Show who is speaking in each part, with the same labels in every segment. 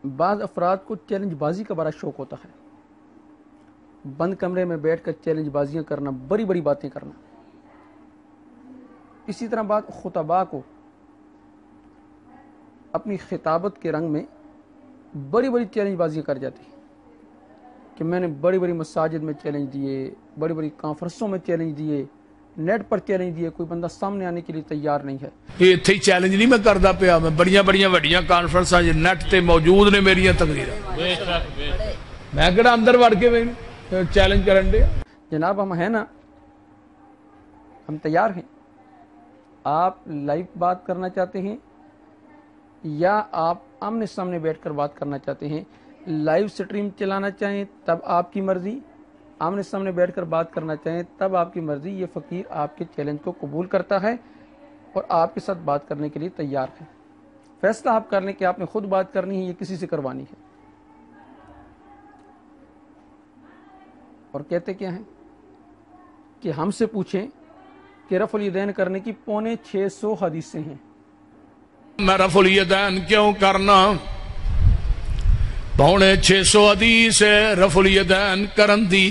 Speaker 1: بعض افراد کو چیلنج بازی کا بڑا شوق ہوتا ہے، بند کمرے میں بیٹھ کر چیلنج بازیاں کرنا، بڑی بڑی باتیں کرنا۔ اسی طرح بعض خطباء کو اپنی خطابت کے رنگ میں بڑی بڑی چیلنج بازیاں کر جاتی ہیں کہ میں نے بڑی بڑی مساجد میں چیلنج دیے، بڑی بڑی کانفرنسوں میں چیلنج دیے، نیٹ پر چیلنج دیے، کوئی بندہ سامنے آنے کے لیے تیار نہیں ہے۔
Speaker 2: یہ اتھے چیلنج نہیں میں کردا پیا، میں بڑیاں بڑیاں وڈیاں کانفرنساں نیٹ تے موجود نے میریاں تقریراں، میں کہڑا اندر وڑ کے چیلنج کرن دے۔
Speaker 1: جناب ہم ہیں نا، ہم تیار ہیں۔ آپ لائیو بات کرنا چاہتے ہیں یا آپ آمنے سامنے بیٹھ کر بات کرنا چاہتے ہیں؟ لائیو سٹریم چلانا چاہیں تب آپ کی مرضی، آمنے سامنے بیٹھ کر بات کرنا چاہیں تب آپ کی مرضی۔ یہ فقیر آپ کے چیلنج کو قبول کرتا ہے اور آپ کے ساتھ بات کرنے کے لیے تیار ہے۔ فیصلہ آپ کر لیں کہ آپ نے خود بات کرنی ہے یا کسی سے کروانی ہے۔ اور کہتے کیا ہیں کہ ہم سے پوچھیں کہ رفع الیدین کرنے کی 650 حدیثیں ہیں۔
Speaker 2: میں رفع الیدین کیوں کرنا؟ 650 حدیث ہے رفع الیدین کرن دی۔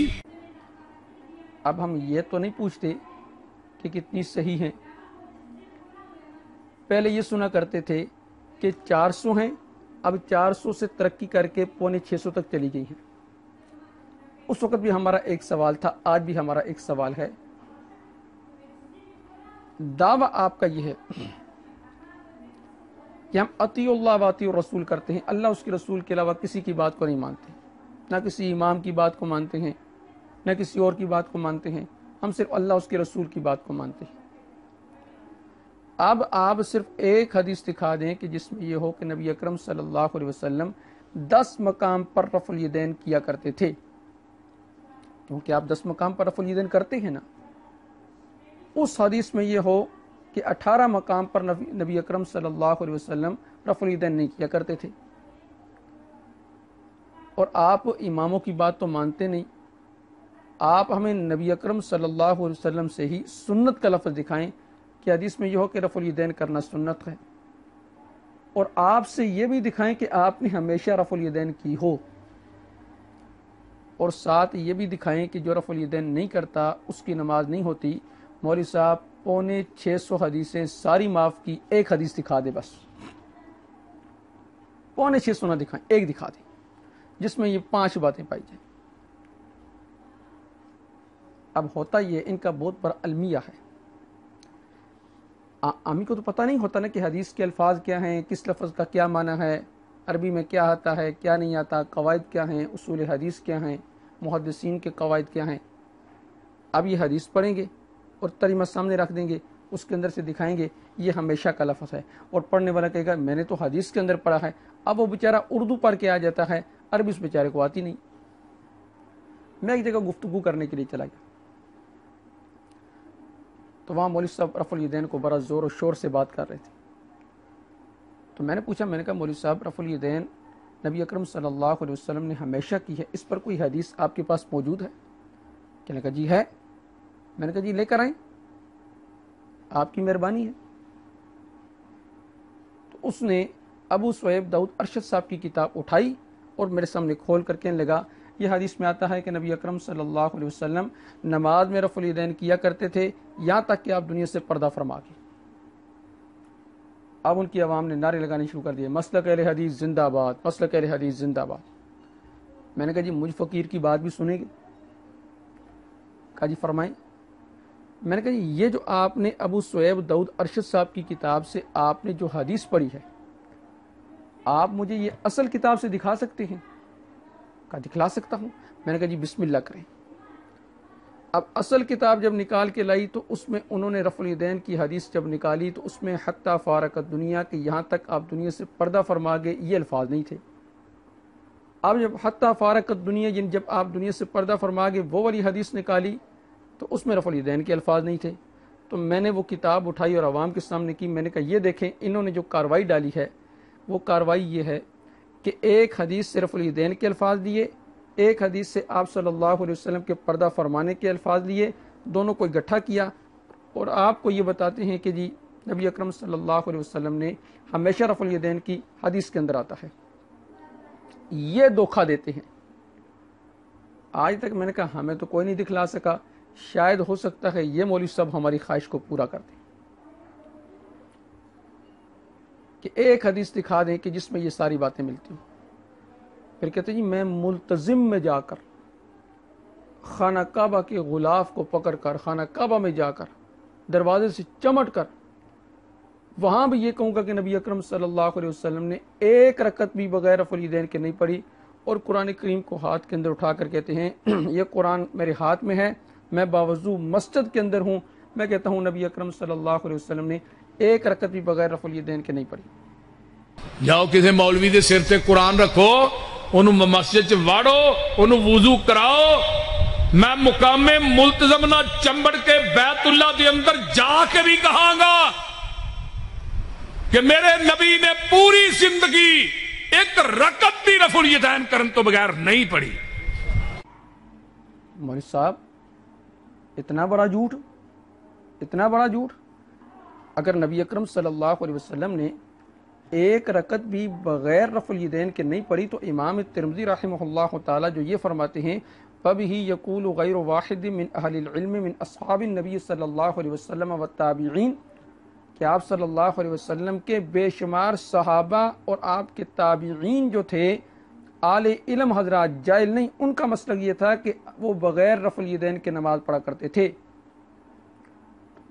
Speaker 1: اب ہم یہ تو نہیں پوچھتے کہ کتنی صحیح ہیں۔ پہلے یہ سنا کرتے تھے کہ 400 ہیں، اب 400 سے ترقی کر کے 650 تک چلی گئی ہیں۔ اس وقت بھی ہمارا ایک سوال تھا، آج بھی ہمارا ایک سوال ہے۔ دعویٰ آپ کا یہ ہے کہ ہم اطیع اللہ و اطیع الرسول کرتے ہیں، اللہ اس کے رسول کے علاوہ کسی کی بات کو نہیں مانتے، نہ کسی امام کی بات کو مانتے ہیں، نہ کسی اور کی بات کو مانتے ہیں، ہم صرف اللہ اس کے رسول کی بات کو مانتے ہیں۔ اب آپ صرف ایک حدیث دکھا دیں کہ جس میں یہ ہو کہ نبی اکرم صلی اللہ علیہ وسلم 10 مقام پر رفع الیدین کیا کرتے تھے، کیونکہ آپ 10 مقام پر رفع الیدین کرتے ہیں نا۔ اس حدیث میں یہ ہو کہ 18 مقام پر نبی اکرم صلی اللہ علیہ وسلم رفع الیدین نہیں کیا کرتے تھے، اور آپ اماموں کی بات تو مانتے نہیں، آپ ہمیں نبی اکرم صلی اللہ علیہ وسلم سے ہی سنت کا لفظ دکھائیں کہ حدیث میں یہ ہو کہ رفع الیدین کرنا سنت ہے، اور آپ سے یہ بھی دکھائیں کہ آپ نے ہمیشہ رفع الیدین کی ہو، اور ساتھ یہ بھی دکھائیں کہ جو رفع الیدین نہیں کرتا اس کی نماز نہیں ہوتی۔ مولوی صاحب 650 حدیثیں ساری معاف کی، ایک حدیث دکھا دے بس، 650 نہ دکھائیں، ایک دکھا دیں جس میں یہ 5 باتیں پائی جائیں۔ اب ہوتا یہ ان کا بہت بڑا المیہ ہے، عامی کو تو پتہ نہیں ہوتا نا کہ حدیث کے الفاظ کیا ہیں، کس لفظ کا کیا معنی ہے، عربی میں کیا آتا ہے کیا نہیں آتا، قواعد کیا ہیں، اصول حدیث کیا ہیں، محدثین کے قواعد کیا ہیں۔ اب یہ حدیث پڑھیں گے اور ترجمہ سامنے رکھ دیں گے، اس کے اندر سے دکھائیں گے یہ ہمیشہ کا لفظ ہے، اور پڑھنے والا کہے گا میں نے تو حدیث کے اندر پڑھا ہے۔ اب وہ بیچارہ اردو پڑھ کے آ جاتا ہے، عربی اس بیچارے کو آتی نہیں۔ میں ایک جگہ گفتگو کرنے کے لیے چلا گیا تو وہاں مولوی صاحب رفع الیدین کو بڑا زور و شور سے بات کر رہے تھے، تو میں نے پوچھا، میں نے کہا مولوی صاحب رفع الیدین نبی اکرم صلی اللہ علیہ وسلم نے ہمیشہ کی ہے، اس پر کوئی حدیث آپ کے پاس موجود ہے؟ کہنے کا جی ہے۔ میں نے کہا جی لے کر آئیں، آپ کی مہربانی ہے۔ تو اس نے ابو سہیب داؤد ارشد صاحب کی کتاب اٹھائی اور میرے سامنے کھول کر کہنے لگا یہ حدیث میں آتا ہے کہ نبی اکرم صلی اللہ علیہ وسلم نماز میں رفع الیدین کیا کرتے تھے یہاں تک کہ آپ دنیا سے پردہ فرما گئے۔ اب ان کی عوام نے نعرے لگانے شروع کر دیے، مسلک اہل حدیث زندہ باد، مسلک اہل حدیث زندہ باد۔ میں نے کہا جی مجھ فقیر کی بات بھی سنیں گے؟ کہا جی فرمائیں۔ میں نے کہا جی یہ جو آپ نے ابو سہیب داؤد ارشد صاحب کی کتاب سے آپ نے جو حدیث پڑھی ہے، آپ مجھے یہ اصل کتاب سے دکھا سکتے ہیں؟ کہا دکھلا سکتا ہوں۔ میں نے کہا جی بسم اللہ کریں۔ اب اصل کتاب جب نکال کے لائی تو اس میں انہوں نے رفع الیدین کی حدیث جب نکالی تو اس میں حتی فارقت دنیا کہ یہاں تک آپ دنیا سے پردہ فرما گئے یہ الفاظ نہیں تھے۔ اب جب حتی فارقت دنیا جب آپ دنیا سے پردہ فرما گئے وہ والی حدیث نکالی تو اس میں رفع الیدین کے الفاظ نہیں تھے۔ تو میں نے وہ کتاب اٹھائی اور عوام کے سامنے کی، میں نے کہا یہ دیکھیں انہوں نے جو کاروائی ڈالی ہے وہ کاروائی یہ ہے کہ ایک حدیث سے رفع الیدین کے الفاظ دیے، ایک حدیث سے آپ صلی اللہ علیہ وسلم کے پردہ فرمانے کے الفاظ لیے، دونوں کو اکٹھا کیا اور آپ کو یہ بتاتے ہیں کہ جی نبی اکرم صلی اللہ علیہ وسلم نے ہمیشہ رفع الیدین کی حدیث کے اندر آتا ہے۔ یہ دھوکہ دیتے ہیں. آج تک میں نے کہا ہمیں تو کوئی نہیں دکھلا سکا, شاید ہو سکتا ہے یہ مولوی صاحب ہماری خواہش کو پورا کر دیں کہ ایک حدیث دکھا دیں کہ جس میں یہ ساری باتیں ملتی ہوں. پھر کہتے ہیں جی میں ملتزم میں جا کر خانہ کعبہ کے غلاف کو پکڑ کر خانہ کعبہ میں جا کر دروازے سے چمٹ کر وہاں بھی یہ کہوں گا کہ نبی اکرم صلی اللہ علیہ وسلم نے ایک رکعت بھی بغیر رفع الیدین کے نہیں پڑھی, اور قرآن کریم کو ہاتھ کے اندر اٹھا کر کہتے ہیں یہ قرآن میرے ہاتھ میں ہے, میں باوضو مسجد کے اندر ہوں, میں کہتا ہوں نبی اکرم صلی اللہ علیہ وسلم نے ایک رکعت بھی بغیر رفع الیدین کے نہیں پڑھی.
Speaker 2: جاؤ کسی مولوی دے سر تے قرآن رکھو, انہوں مسجد چ واڑو, انہوں وضو کراؤ. میں مقام ملتزم نہ چمبڑ کے بیت اللہ دے اندر جا کے بھی کہاں گا کہ میرے نبی نے پوری زندگی ایک رکعت بھی رفع الیدین کرن تو بغیر نہیں پڑھی.
Speaker 1: مولوی صاحب اتنا بڑا جھوٹ, اتنا بڑا جھوٹ. اگر نبی اکرم صلی اللہ علیہ وسلم نے ایک رکعت بھی بغیر رفع الیدین کے نہیں پڑھی تو امام ترمذی رحمہ اللہ تعالی جو یہ فرماتے ہیں فَبِهِ يَقُولُ غَيْرُ وَاحِدٍ مِّنْ أَهْلِ الْعِلْمِ مِّنْ أَصْحَابِ النَّبِيِّ صلی اللہ علیہ وسلم والتابعین, کہ آپ صلی اللہ علیہ وسلم کے بے شمار صحابہ اور آپ کے تابعین جو تھے اہل علم حضرات, جاہل نہیں, ان کا مسلک یہ تھا کہ وہ بغیر رفع الیدین کے نماز پڑھا کرتے تھے.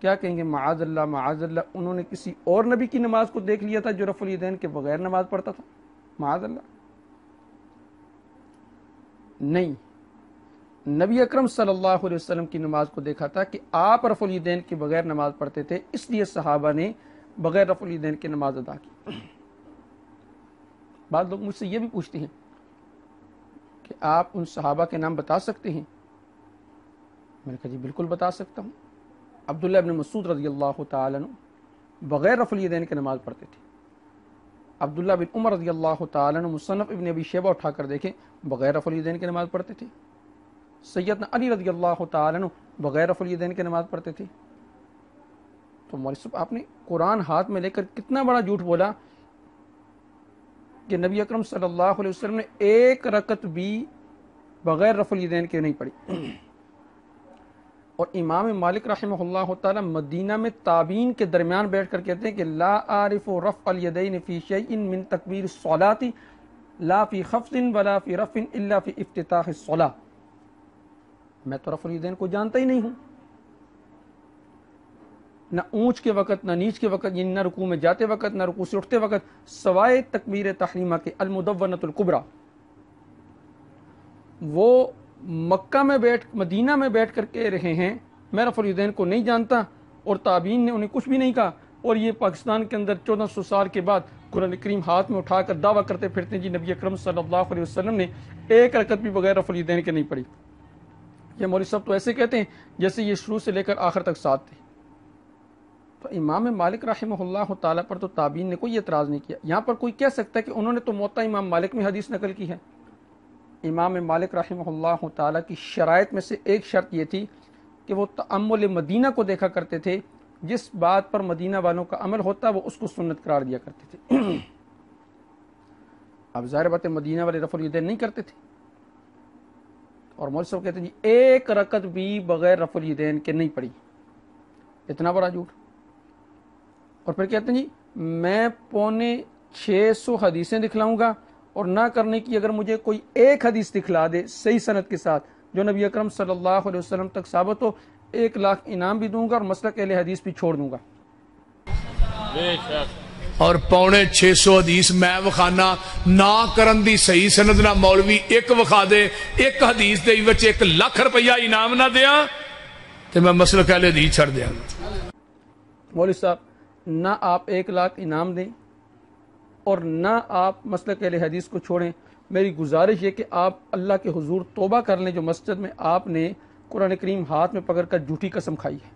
Speaker 1: کیا کہیں گے معاذ اللہ معاذ اللہ, انہوں نے کسی اور نبی کی نماز کو دیکھ لیا تھا جو رفع الیدین کے بغیر نماز پڑھتا تھا؟ معاذ اللہ. نہیں, نبی اکرم صلی اللہ علیہ وسلم کی نماز کو دیکھا تھا کہ آپ رفع الیدین کے بغیر نماز پڑھتے تھے, اس لیے صحابہ نے بغیر رفع الیدین کی نماز ادا کی. بعض لوگ مجھ سے یہ بھی پوچھتے ہیں کہ آپ ان صحابہ کے نام بتا سکتے ہیں؟ میں نے کہا جی بالکل بتا سکتا ہوں. عبداللہ ابن مسعود رضی اللہ تعالیٰ عنہ بغیر رفع الیدین کی نماز پڑھتے تھے. عبداللہ بن عمر رضی اللہ تعالیٰ عنہ مصنف ابن ابی شیبہ اٹھا کر دیکھیں بغیر رفع الیدین کی نماز پڑھتے تھے. سیدنا علی رضی اللہ تعالیٰ عنہ بغیر رفع الیدین کی نماز پڑھتے تھے. تو مولوی صاحب آپ نے قرآن ہاتھ میں لے کر کتنا بڑا جھوٹ بولا کہ نبی اکرم صلی اللہ علیہ وسلم نے ایک رکعت بھی بغیر رفع الیدین کے نہیں پڑھی. اور امام مالک رحمہ اللہ تعالی مدینہ میں تابعین کے درمیان بیٹھ کر کہتے ہیں کہ لا اعرف رفع الیدین فی شیء من تکبیر الصلاۃ لا فی خفض ولا فی رفع الا فی افتتاح الصلاۃ. میں تو رفع الیدین کو جانتا ہی نہیں ہوں, نہ اونچ کے وقت نہ نیچ کے وقت, یعنی نہ رکوع میں جاتے وقت نہ رکوع سے اٹھتے وقت, سوائے تکبیر تحریمہ کے المدونۃ الکبریٰ. وہ مکہ میں مدینہ میں بیٹھ کر کہہ رہے ہیں میں رفع الیدین کو نہیں جانتا, اور تابعین نے انہیں کچھ بھی نہیں کہا, اور یہ پاکستان کے اندر 1400 سال کے بعد قرآن کریم ہاتھ میں اٹھا کر دعویٰ کرتے پھرتے ہیں جی نبی اکرم صلی اللہ علیہ وسلم نے ایک رکعت بھی بغیر رفع الیدین کے نہیں پڑھی. یہ مولوی صاحب تو ایسے کہتے ہیں جیسے یہ شروع سے لے کر آخر تک ساتھ تھے. تو امام مالک رحمہ اللہ تعالیٰ پر تو تابعین نے کوئی اعتراض نہیں کیا. یہاں پر کوئی کہہ سکتا ہے کہ انہوں نے تو موطا امام مالک میں حدیث نقل کی ہے. امام مالک رحمہ اللہ تعالیٰ کی شرائط میں سے ایک شرط یہ تھی کہ وہ تأمل مدینہ کو دیکھا کرتے تھے, جس بات پر مدینہ والوں کا عمل ہوتا وہ اس کو سنت قرار دیا کرتے تھے. اب ظاہر بات ہے مدینہ والے رفع الیدین نہیں کرتے تھے, اور مولوی صاحب کہتے ہیں جی ایک رکعت بھی بغیر رفع الیدین کے نہیں پڑھی. اتنا بڑا جھوٹ. اور پھر کہتے ہیں جی میں 650 حدیثیں دکھلاؤں گا, اور نہ کرنے کی اگر مجھے کوئی ایک حدیث دکھلا دے صحیح سند کے ساتھ جو نبی اکرم صلی اللہ علیہ وسلم تک ثابت ہو, 1 لاکھ انعام بھی دوں گا اور مسلک اہل حدیث بھی چھوڑ دوں گا.
Speaker 2: اور 650 حدیث میں وکھانا نہ کرن دی صحیح سند نہ مولوی ایک وکھا دے, ایک حدیث دے وچ 1 لاکھ روپیہ انعام نہ دیا تے میں مسلک اہل حدیث چھڑ دیا.
Speaker 1: مولوی صاحب نہ آپ 1 لاکھ انعام دیں اور نہ آپ مسلک اہل حدیث کو چھوڑیں. میری گزارش یہ کہ آپ اللہ کے حضور توبہ کر لیں جو مسجد میں آپ نے قرآن کریم ہاتھ میں پکڑ کر جھوٹی قسم کھائی ہے,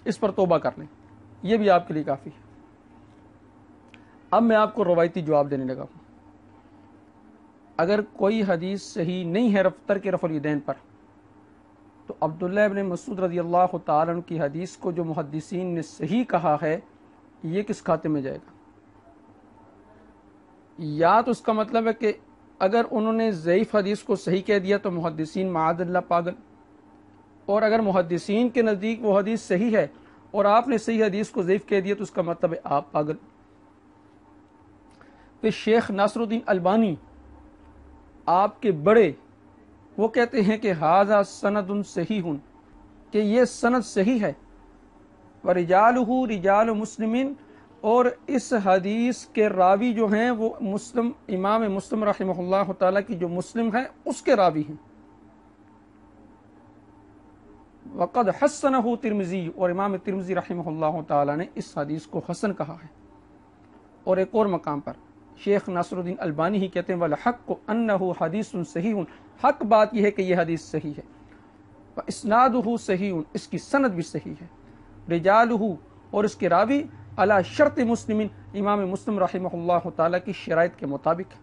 Speaker 1: اس پر توبہ کر لیں, یہ بھی آپ کے لیے کافی ہے. اب میں آپ کو روایتی جواب دینے لگا ہوں. اگر کوئی حدیث صحیح نہیں ہے ترک رفع الیدین پر, تو عبداللہ ابن مسعود رضی اللہ تعالیٰ عنہ کی حدیث کو جو محدثین نے صحیح کہا ہے یہ کس کھاتے میں جائے گا؟ یا تو اس کا مطلب ہے کہ اگر انہوں نے ضعیف حدیث کو صحیح کہہ دیا تو محدثین معاذ اللہ پاگل، اور اگر محدثین کے نزدیک وہ حدیث صحیح ہے اور آپ نے صحیح حدیث کو ضعیف کہہ دیا تو اس کا مطلب ہے آپ پاگل۔ پھر شیخ ناصر الدین البانی آپ کے بڑے، وہ کہتے ہیں کہ ھذا سند صحیح، کہ یہ سند صحیح ہے، ورجالہ رجال مسلم، اور اس حدیث کے راوی جو ہیں وہ مسلم، امام مسلم رحمہ اللہ تعالیٰ کی جو مسلم ہے اس کے راوی ہیں۔ وقد حسنہ ترمذی، اور امام ترمذی رحمہ اللہ تعالیٰ نے اس حدیث کو حسن کہا ہے۔ اور ایک اور مقام پر شیخ ناصر الدین البانی ہی کہتے ہیں والحق انہ حدیث صحیح، حق بات یہ ہے کہ یہ حدیث صحیح ہے، واسنادہ صحیح، اس کی سند بھی صحیح ہے، رجالہ، اور اس کے راوی علی شرط مسلم، امام مسلم رحمہ اللہ تعالیٰ کی شرائط کے مطابق۔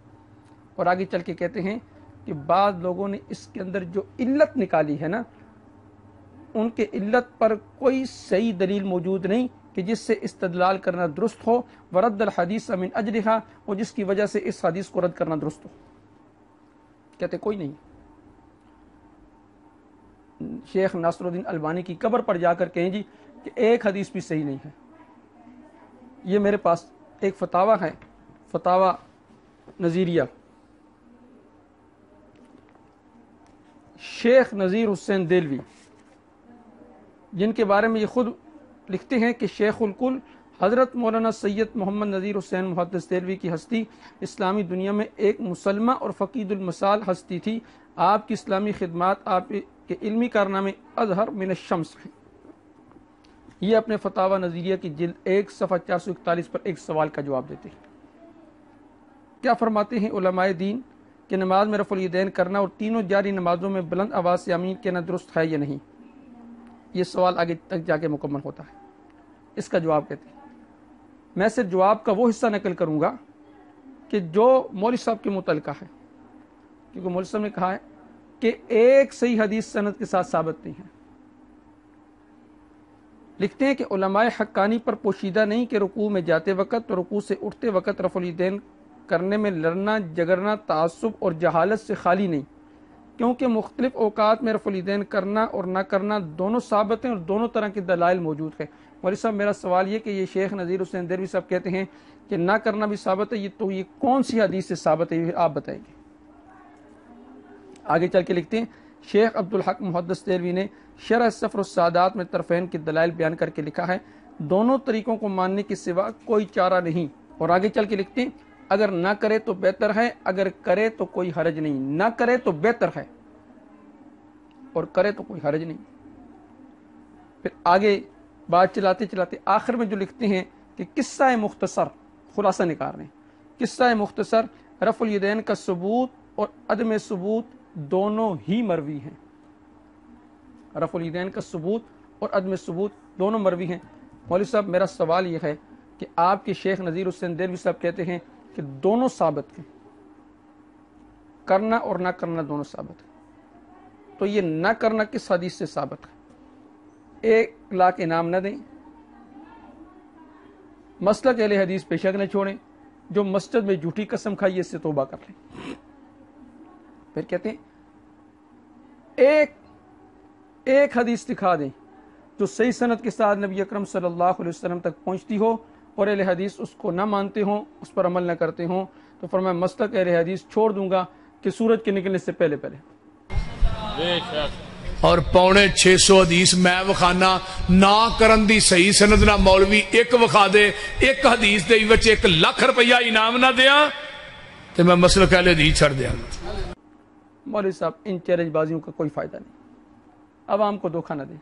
Speaker 1: اور آگے چل کے کہتے ہیں کہ بعض لوگوں نے اس کے اندر جو علت نکالی ہے نا، ان کے علت پر کوئی صحیح دلیل موجود نہیں کہ جس سے استدلال کرنا درست ہو، ورد الحدیث من اجلھا، اور جس کی وجہ سے اس حدیث کو رد کرنا درست ہو، کہتے کوئی نہیں۔ شیخ ناصر الدین البانی کی قبر پر جا کر کہیں جی کہ ایک حدیث بھی صحیح نہیں ہے۔ یہ میرے پاس ایک فتاویٰ ہے، فتاویٰ نظیریہ، شیخ نذیر حسین دہلوی، جن کے بارے میں یہ خود لکھتے ہیں کہ شیخ الکل حضرت مولانا سید محمد نذیر حسین محدث دہلوی کی ہستی اسلامی دنیا میں ایک مسلمہ اور فقید المثال ہستی تھی۔ آپ کی اسلامی خدمات، آپ کے علمی کارنامے اظہر من الشمس ہیں۔ یہ اپنے فتاویٰ نظیریہ کی جلد 1 صفحہ 441 پر ایک سوال کا جواب دیتے ہیں۔ کیا فرماتے ہیں علماء دین کہ نماز میں رفع الیدین کرنا اور تینوں جاری نمازوں میں بلند آواز سے آمین کہنا درست ہے یا نہیں؟ یہ سوال آگے تک جا کے مکمل ہوتا ہے۔ اس کا جواب کہتے ہیں، میں صرف جواب کا وہ حصہ نقل کروں گا کہ جو مولوی صاحب کے متعلقہ ہے، کیونکہ مولوی صاحب نے کہا ہے کہ ایک صحیح حدیث سند کے ساتھ ثابت نہیں ہے۔ لکھتے ہیں کہ علماء حقانی پر پوشیدہ نہیں کہ رکوع میں جاتے وقت اور رکوع سے اٹھتے وقت رفع الیدین کرنے میں لڑنا جگرنا تعصب اور جہالت سے خالی نہیں، کیونکہ مختلف اوقات میں رفع الیدین کرنا اور نہ کرنا دونوں ثابت ہیں اور دونوں طرح کے دلائل موجود ہیں۔ مولوی صاحب میرا سوال یہ کہ یہ شیخ نذیر حسین دہلوی صاحب کہتے ہیں کہ نہ کرنا بھی ثابت ہے، تو یہ کون سی حدیث سے ثابت ہے، یہ آپ بتائیں گے۔ آگے چل کے لکھتے ہیں، شیخ عبدالحق محدث دہلوی نے شرح سفر السعادات میں طرفین کے دلائل بیان کر کے لکھا ہے، دونوں طریقوں کو ماننے کے سوا کوئی چارہ نہیں۔ اور آگے چل کے لکھتے ہیں، اگر نہ کرے تو بہتر ہے، اگر کرے تو کوئی حرج نہیں، نہ کرے تو بہتر ہے اور کرے تو کوئی حرج نہیں۔ پھر آگے بات چلاتے چلاتے آخر میں جو لکھتے ہیں کہ قصہ مختصر، خلاصہ نکال رہے ہیں، قصہ مختصر رفع الیدین کا ثبوت اور عدم ثبوت دونوں ہی مروی ہیں۔ رفع الیدین کا ثبوت اور عدم ثبوت دونوں مروی ہیں۔ مولوی صاحب میرا سوال یہ ہے کہ آپ کے شیخ نذیر حسین دہلوی صاحب کہتے ہیں کہ دونوں ثابت ہیں، کرنا اور نہ کرنا دونوں ثابت ہیں، تو یہ نہ کرنا کس حدیث سے ثابت ہے؟ 1,00,000 انعام نہ دیں، مسلک اہل حدیث بے شک نہ چھوڑیں، جو مسجد میں جھوٹی قسم کھائی اس سے توبہ کر لیں۔ پھر کہتے ہیں ایک حدیث دکھا دیں جو صحیح سند کے ساتھ نبی اکرم صلی اللہ علیہ وسلم تک پہنچتی ہو اور اہل حدیث اس کو نہ مانتے ہوں، اس پر عمل نہ کرتے ہوں، تو فرمایا مسلک اہل حدیث چھوڑ دوں گا کہ سورج کے نکلنے سے پہلے پہلے۔
Speaker 2: اور 650 حدیث میں وکھانا نہ کرن دی صحیح سند نہ مولوی ایک وکھا دے، ایک حدیث دے وچ 1,00,000 روپیہ انعام نہ دیا تو میں مسلک اہل حدیث چھڑ دیا۔
Speaker 1: مولوی صاحب ان چیلنج بازیوں کا کوئی فائدہ نہیں، عوام کو دھوکہ نہ دیں۔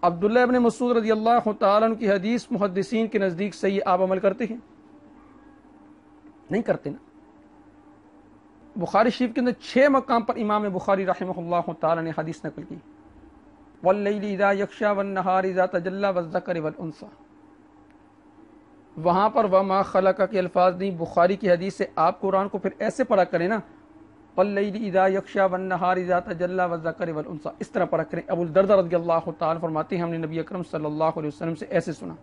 Speaker 1: عبداللہ ابن مسعود رضی اللہ تعالیٰ عنہ کی حدیث محدثین کے نزدیک صحیح، آپ عمل کرتے ہیں؟ نہیں کرتے نا۔ بخاری شریف کے اندر 6 مقام پر امام بخاری رحمہ اللہ تعالیٰ نے حدیث نقل کی، واللیل اذا یغشی والنہار اذا تجلی والذکر والانثی، وہاں پر وما خلق کے الفاظ نہیں، بخاری کی حدیث سے آپ قرآن کو پھر ایسے پڑھا کریں نا، واللیل اذا یغشی والنہار اذا تجلی والذکر والانثی، اس طرح پڑھا کریں۔ ابو الدرداء رضی اللہ تعالیٰ فرماتے ہیں ہم نے نبی اکرم صلی اللہ علیہ وسلم سے ایسے سنا،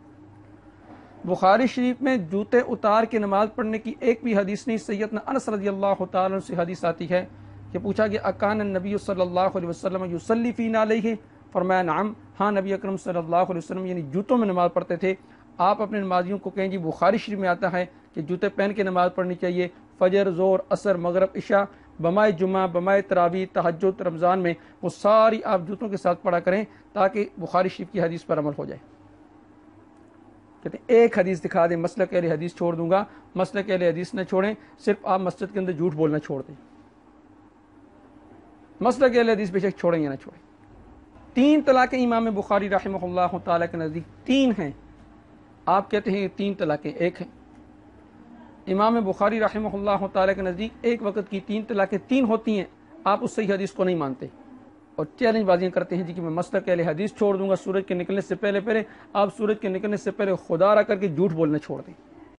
Speaker 1: بخاری شریف میں جوتے اتار کے نماز پڑھنے کی ایک بھی حدیث نہیں. سیدنا انس رضی اللہ تعالیٰ عنہ سے حدیث آتی ہے کہ پوچھا کہ اکان النبی صلی اللہ علیہ وسلم یصلی فینا علیہ، فرمایا نعم، ہاں نبی اکرم صلی اللہ علیہ وسلم یعنی جوتوں میں نماز پڑھتے تھے. آپ اپنے نمازیوں کو کہیں جی بخاری شریف میں آتا ہے کہ جوتے پہن کے نماز پڑھنی چاہیے، فجر، ظہر، عصر، مغرب، عشاء، بمائے جمعہ، بمائے تراویح، تہجد، رمضان میں وہ ساری آپ جوتوں کے ساتھ پڑھا کریں تاکہ بخاری شریف کی حدیث پر عمل ہو جائے. کہتے ہیں ایک حدیث دکھا دیں مسلک اہل حدیث چھوڑ دوں گا. مسلک اہل حدیث نہ چھوڑیں، صرف آپ مسجد کے اندر جھوٹ بولنا چھوڑ دیں. مسلک اہل حدیث بے شک چھوڑیں یا نہ چھوڑیں. 3 طلاقیں امام بخاری رحمہ اللہ تعالیٰ کے نزدیک 3 ہیں. آپ کہتے ہیں 3 طلاقیں 1 ہیں. امام بخاری رحمہ اللہ تعالیٰ کے نزدیک ایک وقت کی 3 طلاقیں 3 ہوتی ہیں. آپ اس صحیح حدیث کو نہیں مانتے اور چیلنج بازیاں کرتے ہیں جی کہ میں مسلک اہل حدیث چھوڑ دوں گا. سورج کے نکلنے سے پہلے آپ سورج کے نکلنے سے پہلے خدا را کر کے جھوٹ بولنا چھوڑ دیں.